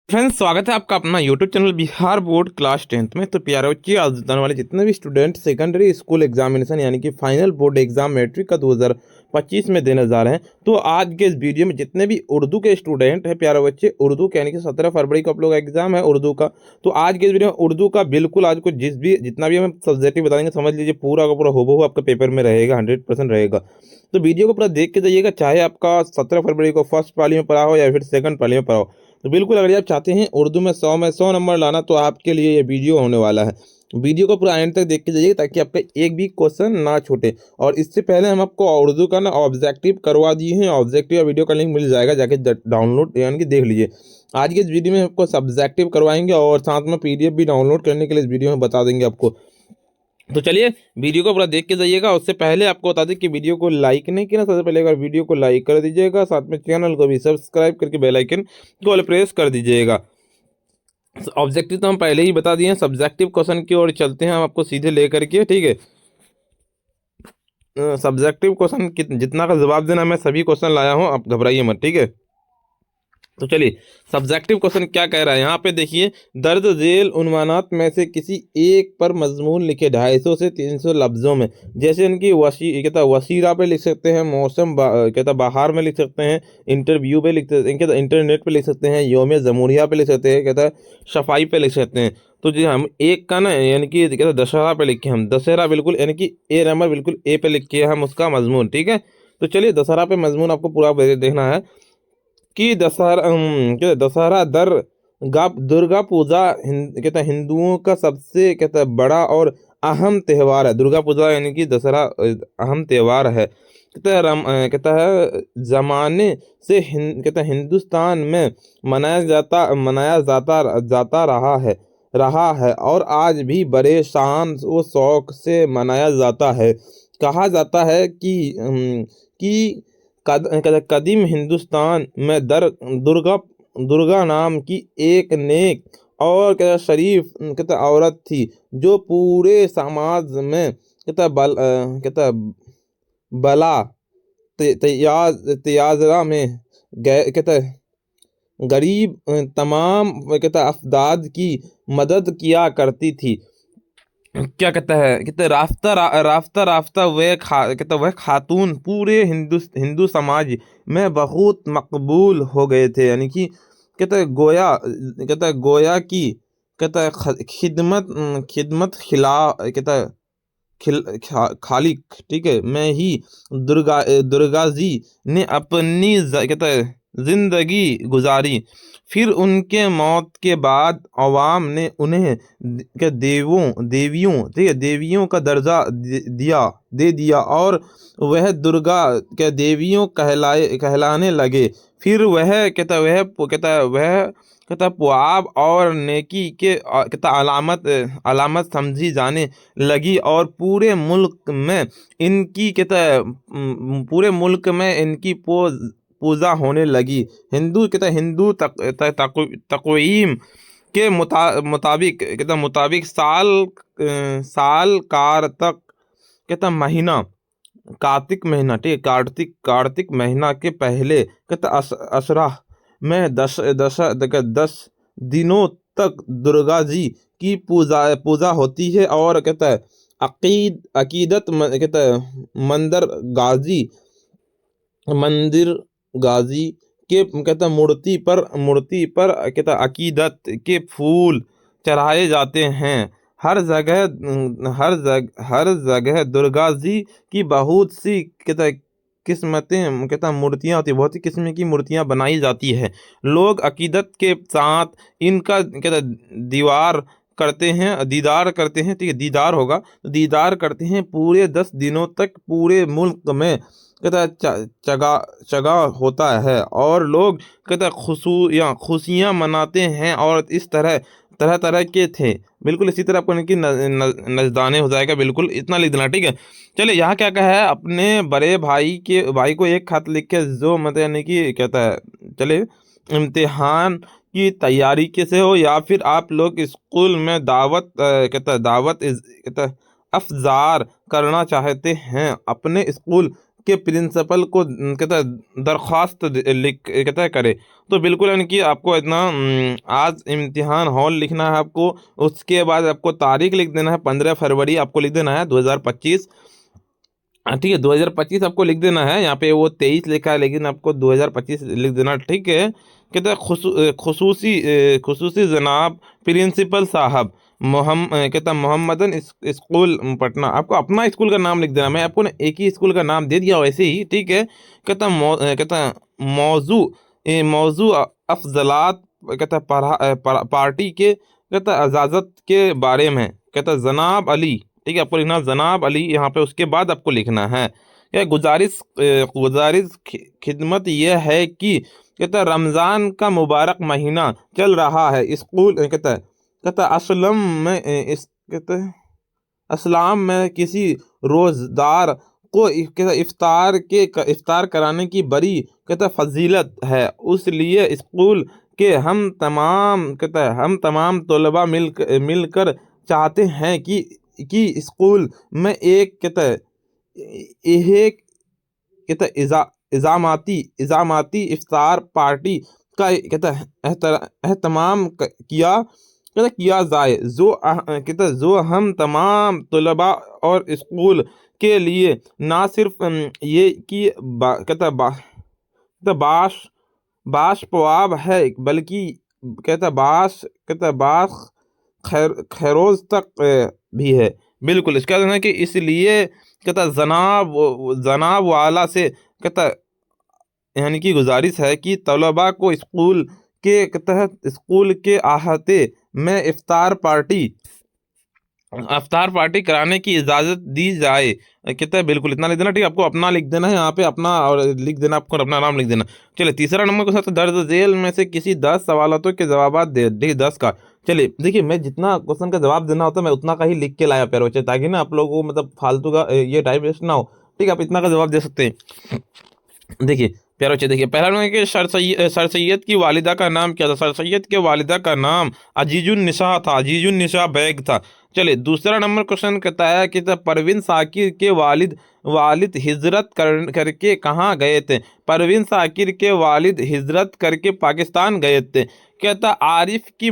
Friends, स्वागत है आपका अपना YouTube channel Bihar board class 10th में। तो प्यारे बच्चे, आज बताने वाले जितने भी स्टूडेंट सेकेंडरी स्कूल एग्जामिनेशन यानी कि फाइनल बोर्ड एग्जाम मैट्रिक का 2025 में देने जा रहे हैं। तो आज के इस वीडियो में जितने भी उर्दू के स्टूडेंट हैं प्यारे बच्चे, उर्दू के यानी कि 17 फरवरी को आप लोग का एग्जाम है उर्दू का। तो आज के इस वीडियो में उर्दू का बिल्कुल आज को जितना भी हम सब्जेक्टिव बताएंगे, समझ लीजिए पूरा का पूरा हूबहू आपका पेपर में रहेगा, 100% रहेगा। तो वीडियो को पूरा देख के जाइएगा, चाहे आपका 17 फरवरी को फर्स्ट पाली में पढ़ा हो या फिर सेकंड पाली में पढ़ा हो। तो बिल्कुल अगर आप चाहते हैं उर्दू में 100 में 100 नंबर लाना, तो आपके लिए ये वीडियो होने वाला है। वीडियो को पूरा एंड तक देख के जाइए ताकि आपका एक भी क्वेश्चन ना छूटे। और इससे पहले हम आपको उर्दू का ना ऑब्जेक्टिव करवा दिए हैं, ऑब्जेक्टिव वीडियो का लिंक मिल जाएगा, जाके डाउनलोड यानी कि देख लीजिए। आज के इस वीडियो में आपको सब्जेक्टिव करवाएंगे और साथ में पीडीएफ भी डाउनलोड करने के लिए इस वीडियो में बता देंगे आपको। तो चलिए वीडियो को पूरा देख के जाइएगा। उससे पहले आपको बता दें कि वीडियो को लाइक नहीं किया, सबसे पहले अगर वीडियो को लाइक कर दीजिएगा, साथ में चैनल को भी सब्सक्राइब करके बेल आइकन को ऑल प्रेस कर दीजिएगा। ऑब्जेक्टिव तो हम पहले ही बता दिए हैं, सब्जेक्टिव क्वेश्चन की ओर चलते हैं हम आपको सीधे लेकर के, ठीक है। सब्जेक्टिव क्वेश्चन जितना का जवाब देना, मैं सभी क्वेश्चन लाया हूँ, आप घबराइए मत, ठीक है। तो चलिए सब्जेक्टिव क्वेश्चन क्या कह रहा है यहाँ पे देखिए। दर्ज झेल उन्मानात में से किसी एक पर मजमून लिखे 250 से 300 लफ्जों में। जैसे इनकी कहता वसीरा पे लिख सकते हैं, मौसम कहता बहार में लिख सकते हैं, इंटरव्यू पे लिख सकते हैं, कहता इंटरनेट पे लिख सकते हैं, योम जमूरिया पे लिख सकते हैं, कहता सफाई पे लिख सकते हैं। तो जी हम एक का ना यानी कि कहता दशहरा पे लिखे, हम दशहरा बिल्कुल यानी कि ए नंबर बिल्कुल ए पे लिखे हम उसका मजमून, ठीक है। तो चलिए दशहरा पे मजमून आपको पूरा देखना है कि दशहरा दुर्गा पूजा कहता हिंदुओं का सबसे कहता बड़ा और अहम त्यौहार है। दुर्गा पूजा यानी कि दशहरा अहम त्यौहार है। कहता है जमाने से कहता हिंदुस्तान में मनाया जाता रहा है और आज भी बड़े शान व शौक से मनाया जाता है। कहा जाता है कि कदीम हिंदुस्तान में दुर्गा नाम की एक नेक और कहता शरीफ कहता औरत थी, जो पूरे समाज में कहता बला तयाजरा में कहता गरीब तमाम कहता अफदाद की मदद किया करती थी। क्या कहता है, कहते राफ्ता वह खातून पूरे हिंदू समाज में बहुत मकबूल हो गए थे। यानी कि गोया की खिदमत खालिक, ठीक है, में ही दुर्गा जी ने अपनी जिंदगी गुजारी। फिर उनके मौत के बाद अवाम ने उन्हें देवियों, ठीक है, देवियों का दर्जा दे दिया और वह दुर्गा के देवियों कहलाने लगे। फिर वह पुआब और नेकी के अलामत समझी जाने लगी और पूरे मुल्क में इनकी पूजा होने लगी। हिंदू तक़वीम के मुताबिक साल महीना कार्तिक महीना, ठीक है, कार्तिक महीना के पहले असरा में 10 दिनों तक दुर्गा जी की पूजा होती है। और अकीदत मंदिर गाजी के मूर्ति पर अकीदत के फूल चढ़ाए जाते हैं। हर जगह दुर्गा जी की बहुत सी किस्मतें मूर्तियाँ होती है, बहुत ही किस्म की मूर्तियाँ बनाई जाती है। लोग अकीदत के साथ इनका दीदार करते हैं, ठीक है, दीदार करते हैं। पूरे 10 दिनों तक पूरे मुल्क में चगा होता है और लोग खुशियाँ मनाते हैं। और इस तरह के थे, बिल्कुल इसी तरह आपको इनकी नजदाने हो जाएगा, बिल्कुल इतना लिख देना, ठीक है। चलिए यहाँ क्या कहा है, अपने बड़े भाई को एक खत लिख के जो मतलब यानी कि कहता है, चलिए इम्तिहान की तैयारी कैसे हो या फिर आप लोग स्कूल में दावत अफजार करना चाहते हैं, अपने स्कूल के प्रिंसिपल को कहता है दरख्वास्त लिख कहता है करे। तो बिल्कुल यानी कि आपको इतना आज इम्तिहान हॉल लिखना है आपको, उसके बाद आपको तारीख लिख देना है 15 फरवरी आपको लिख देना है 2025। ठीक है 2025 आपको लिख देना है, यहाँ पे वो 23 लिखा है लेकिन आपको 2025 लिख देना, ठीक है। कहते हैं खुसूसी जनाब प्रिंसिपल साहब कहता मोहम्मदन स्कूल पटना, आपको अपना स्कूल का नाम लिख देना। मैं आपको ना एक ही स्कूल का नाम दे दिया वैसे ही, ठीक है। कहता मौजू मौजू अफजलात कहता पार्टी के कहता इजाज़त के बारे में कहता जनाब अली, ठीक है। आपको लिखना जनाब अली यहाँ पे, उसके बाद आपको लिखना है क्या गुजारिश खिदमत यह है कि कहता रमज़ान का मुबारक महीना चल रहा है, स्कूल कहता असलम में कहता असलाम में किसी रोज़दार को कहता इफ्तार कराने की बड़ी कहता फजीलत है, उसलिए स्कूल के हम तमाम तलबा मिलकर चाहते हैं कि स्कूल में एक इज़ामाती इफ्तार पार्टी का एहतमाम किया जाए, जो हम तमाम तलबा और स्कूल के लिए ना सिर्फ ये कि बाशपवाब है बल्कि बाश खैरोज तक भी है। बिल्कुल इसका कहना है कि इसलिए कहता जनाब वाला से कहता यानी कि गुजारिश है कि तलबा को स्कूल के तहत स्कूल के अहाते में इफ्तार पार्टी कराने की इजाज़त दी जाए। कहता है बिल्कुल इतना लिख देना, ठीक है। आपको अपना लिख देना है यहाँ पे, अपना और लिख देना, आपको अपना नाम लिख देना। चलिए तीसरा नंबर के साथ दर्ज झेल में से किसी 10 सवालों के जवाब दे 10 का। चलिए देखिए, मैं जितना क्वेश्चन का जवाब देना होता है मैं उतना का ही लिख के लाया प्यारे बच्चे, ताकि ना आप लोगों को मतलब फालतू का ये टाइम वेस्ट ना हो, ठीक है। आप इतना का जवाब दे सकते हैं। देखिए प्यारे बच्चे, देखिए पहला नंबर कि सर सैयद की वालिदा का नाम क्या था? सर सैयद के वालिदा का नाम अजीजुन निशा था, अजीजुन निशा बैग था। चलिए दूसरा नंबर क्वेश्चन कहता है कि परवीन साकिर के वालिद हिजरत करके कहाँ गए थे? परवीन साकिर के वालिद हिजरत करके पाकिस्तान गए थे। कहता आरिफ की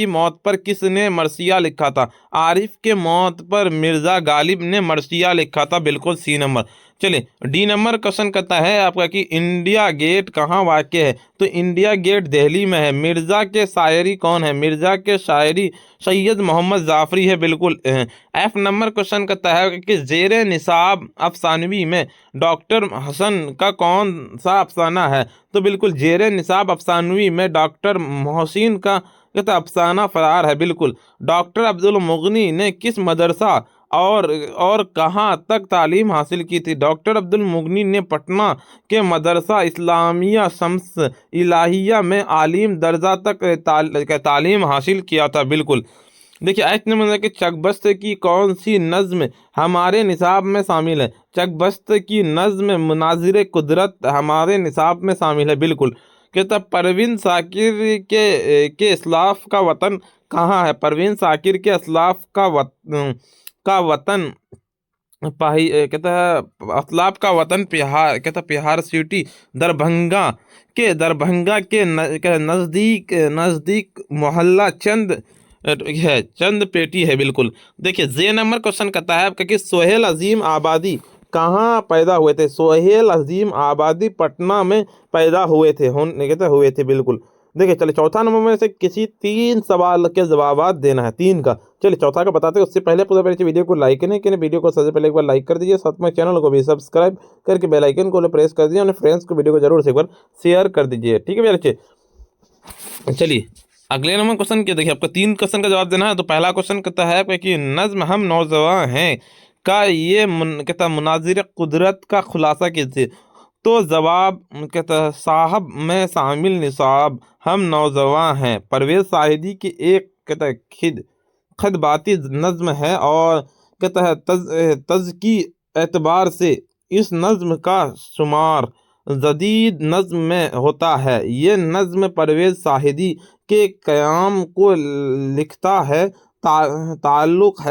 मौत पर किसने मरसिया लिखा था? आरिफ के मौत पर मिर्ज़ा गालिब ने मरसिया लिखा था, बिल्कुल सी नंबर। चलिए डी नंबर क्वेश्चन कहता है आपका कि इंडिया गेट कहाँ वाक़ है? तो इंडिया गेट दिल्ली में है। मिर्ज़ा के शायरी कौन है? मिर्ज़ा के शायरी सैयद मोहम्मद जाफरी है, बिल्कुल। एफ नंबर क्वेश्चन कहता है कि ज़ेरे निसाब अफसानवी में डॉक्टर हसन का कौन सा अफसाना है? तो बिल्कुल ज़ेरे निसाब अफसानवी में डॉक्टर मोहसिन का कहता अफसाना फरार है, बिल्कुल। डॉक्टर अब्दुल मुगनी ने किस मदरसा और कहाँ तक तालीम हासिल की थी? डॉक्टर अब्दुल मुगनी ने पटना के मदरसा इस्लामिया शम्स इलाहिया में आलिम दर्जा तक तालीम हासिल किया था, बिल्कुल। देखिए आयत नंबर कि चकबस्त की कौन सी नज़्म हमारे निसाब में शामिल है? चकबस्त की नज़्म मुनाजिर कुदरत हमारे निसाब में शामिल है, बिल्कुल। कहता परवीन साकिर के इस्लाफ का वतन कहाँ है? परवीन साकिर के इस्लाफ का वतन कहता है असलाफ का वतन बिहार, कहता बिहार सिटी दरभंगा के नज़दीक मोहल्ला चंद पेटी है, बिल्कुल। देखिए जे नंबर क्वेश्चन कहता है आपका कि सोहेल अजीम आबादी कहाँ पैदा हुए थे? सोहेल अजीम आबादी पटना में पैदा हुए थे, बिल्कुल। देखिए चलिए चौथा नंबर में से किसी 3 सवाल के जवाब देना है, 3 का। चलिए चौथा का बताते हैं, उससे पहले पूरा पहले वीडियो को लाइक नहीं किए, वीडियो को सबसे पहले एक बार लाइक कर दीजिए, साथ में चैनल को भी सब्सक्राइब करके बेल आइकन को प्रेस कर दीजिए और फ्रेंड्स को वीडियो को जरूर से एक बार शेयर कर दीजिए, ठीक है मेरे बच्चे। चलिए अगले नंबर क्वेश्चन के देखिए, आपको 3 क्वेश्चन का जवाब देना है। तो पहला क्वेश्चन कहता है कि नज्म हम नौजवान हैं का ये कहता मुनाजिर कुदरत का खुलासा कीजिए। तो जवाब कहता है साहब मैं शामिल निसाब हम नौजवान हैं परवेज साहिदी की एक कहता है खदबाती नज़्म है और कहता है तज की एतबार से इस नज़्म का शुमार जदीद नज़्म में होता है। ये नज़्म परवेज साहिदी के क़याम को लिखता है। ताल्लुक़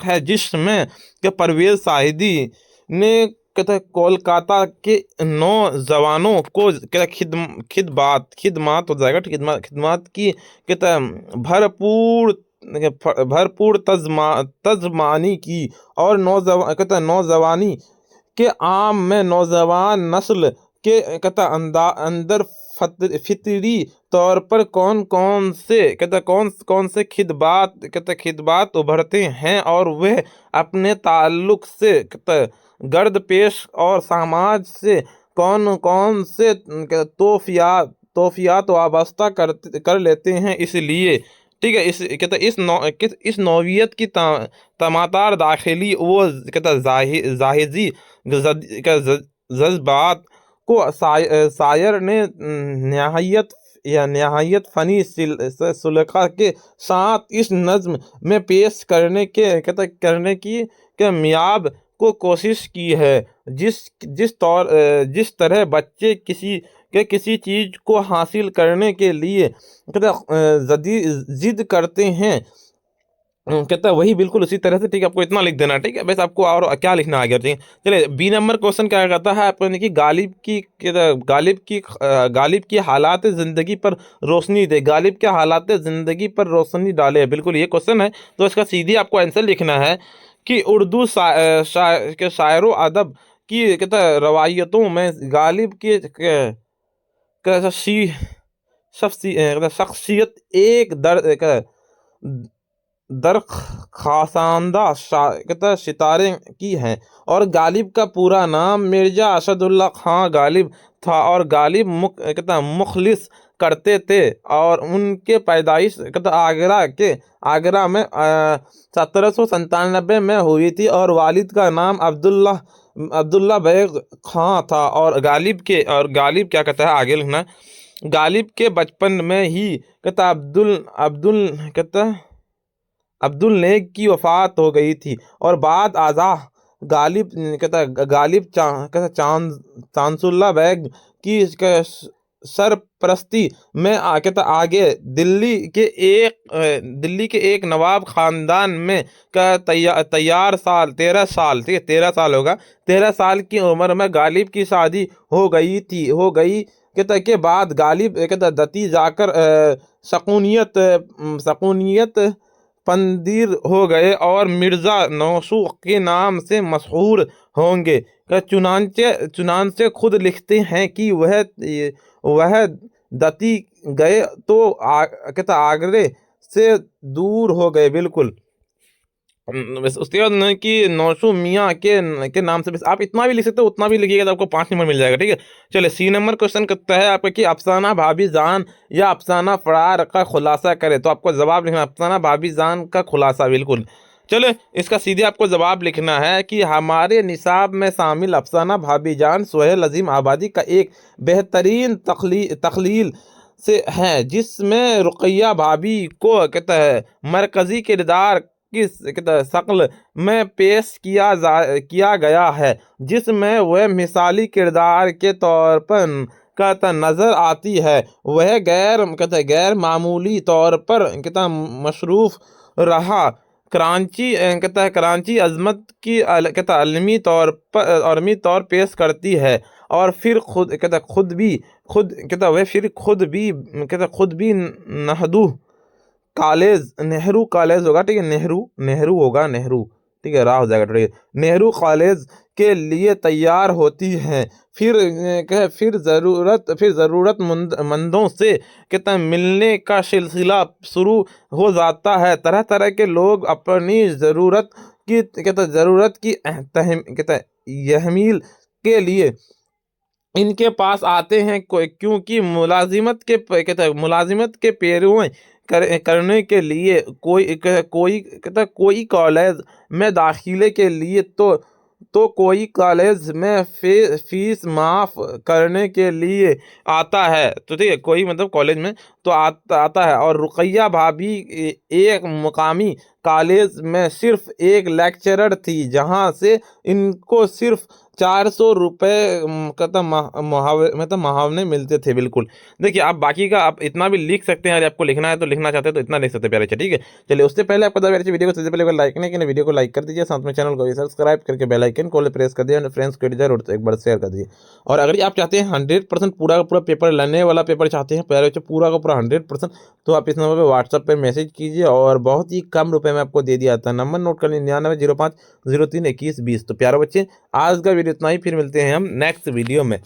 है जिसमें कि परवेज साहिदी ने कहते हैं कोलकाता के नौजवानों को कहते हैं खिदमात हो जाएगा, खिदमत खिदमत की कहते हैं भरपूर तजमानी की, और नौजवान कहते हैं नौजवानी के आम में नौजवान नस्ल के कहता अंदर फितरी तौर पर कौन कौन से कहता कौन कौन से खिदबात उभरते हैं, और वह अपने ताल्लुक से कहता गर्द पेश और समाज से कौन कौन से तोफियात वाबस्ता कर लेते हैं। इसलिए ठीक है, इस कहता इस नौवियत की तमातार दाखिली वो कहता जाहिजी जज्बात को शायर ने नहायत फनी सुलका के साथ इस नज्म में पेश करने की मियाब को कोशिश की है। जिस तरह बच्चे किसी चीज को हासिल करने के लिए जिद करते हैं, कहता है वही बिल्कुल उसी तरह से, ठीक है, आपको इतना लिख देना, ठीक है, बस आपको और क्या लिखना आ गया, ठीक है। चलिए बी नंबर क्वेश्चन क्या कहता है आपको, कि गालिब की हालात ज़िंदगी पर रोशनी दे, गालिब के हालात ज़िंदगी पर रोशनी डाले, बिल्कुल ये क्वेश्चन है। तो इसका सीधे आपको आंसर लिखना है कि उर्दू के शायरो अदब की कहता है रवायतों में गालिब की शख्सियत एक दरखासानदा कहता सितारे की हैं, और गालिब का पूरा नाम मिर्जा असदुल्ला खां गालिब था, और गालिब कहता मुखलिस करते थे, और उनके पैदाइश कहता आगरा में 1797 में हुई थी, और वालिद का नाम अब्दुल्ला बैग खां था। और गालिब क्या कहता है आगे लिखना, गालिब के बचपन में ही कहता अब्दुल नेक की वफ़ात हो गई थी, और बाद आज़ा गालिब चांसुल्ला बैग की सरपरस्ती में कहता आगे दिल्ली के एक नवाब ख़ानदान में का 13 साल, ठीक है, 13 साल होगा, 13 साल की उम्र में गालिब की शादी हो गई कहता के बाद गालिब कहता दती जाकर सकूनियत पंदीर हो गए, और मिर्ज़ा नौशू के नाम से मशहूर होंगे। चुनांचे खुद लिखते हैं कि वह दती गए तो कहता आगरे से दूर हो गए, बिल्कुल। बस उसके बाद न कि नौशू मियाँ के नाम से, बस आप इतना भी लिख सकते हो, उतना भी लिखिएगा तो आपको 5 नंबर मिल जाएगा, ठीक है। चलिए सी नंबर क्वेश्चन करता है आपका कि अफसाना भाभी जान या अफसाना फरार का खुलासा करे, तो आपको जवाब लिखना अफसाना भाभी जान का खुलासा, बिल्कुल। चलो इसका सीधे आपको जवाब लिखना है कि हमारे निसाब में शामिल अफसाना भाभी जान सुहेल अजीम आबादी का एक बेहतरीन तख्लील से है, जिसमें रुक़ैया भाभी को कहता है मरकज़ी किरदार की शक्ल में पेश किया गया है, जिसमें वह मिसाली किरदार के तौर पर कहता नज़र आती है। वह गैर मामूली तौर पर कहता मशरूफ रहा। कराची अजमत की कहता अलमी तौर पेश करती है, और फिर खुद भी नेहरू कॉलेज होगा, ठीक है, नेहरू होगा, नेहरू, ठीक है, राह हो जाएगा, ठीक है, नेहरू कॉलेज के लिए तैयार होती हैं। फिर ज़रूरतमंदों से कहता मिलने का सिलसिला शुरू हो जाता है। तरह तरह के लोग अपनी ज़रूरत की यहमील के लिए इनके पास आते हैं, क्योंकि मुलाजिमत के पेरों करने के लिए कोई कॉलेज में दाखिले के लिए तो कोई कॉलेज में फीस माफ़ करने के लिए आता है, तो ठीक है, कोई मतलब कॉलेज में तो आता है। और रुकैया भाभी एक मुकामी कॉलेज में सिर्फ एक लेक्चरर थी, जहां से इनको सिर्फ 400 रुपये मतलब मुहावने मिलते थे। बिल्कुल, देखिए आप बाकी का आप इतना भी लिख सकते हैं, अगर आपको लिखना है तो लिखना चाहते हैं तो इतना लिख सकते हैं प्यारे बच्चे, ठीक है। चलिए, उससे पहले आपको प्यारे बच्चे वीडियो को सबसे पहले लाइक नहीं किया, वीडियो को लाइक कर दीजिए, साथ में चैनल को भी सब्सक्राइब करके बेल आइकन को प्रेस कर दिया, फ्रेंड्स को जरूर एक बार शेयर कर दीजिए। और अगर आप चाहते हैं 100% पूरा का पूरा पेपर लेने वाला पेपर चाहते हैं प्यारे बच्चे, पूरा का पूरा 100%, तो आप इस नंबर पर व्हाट्सएप पर मैसेज कीजिए और बहुत ही कम रुपए में आपको दे दिया जाता है। नंबर नोट कर लीजिए, 9905032120। तो प्यारे बच्चे, आज का वीडियो इतना ही, फिर मिलते हैं हम नेक्स्ट वीडियो में।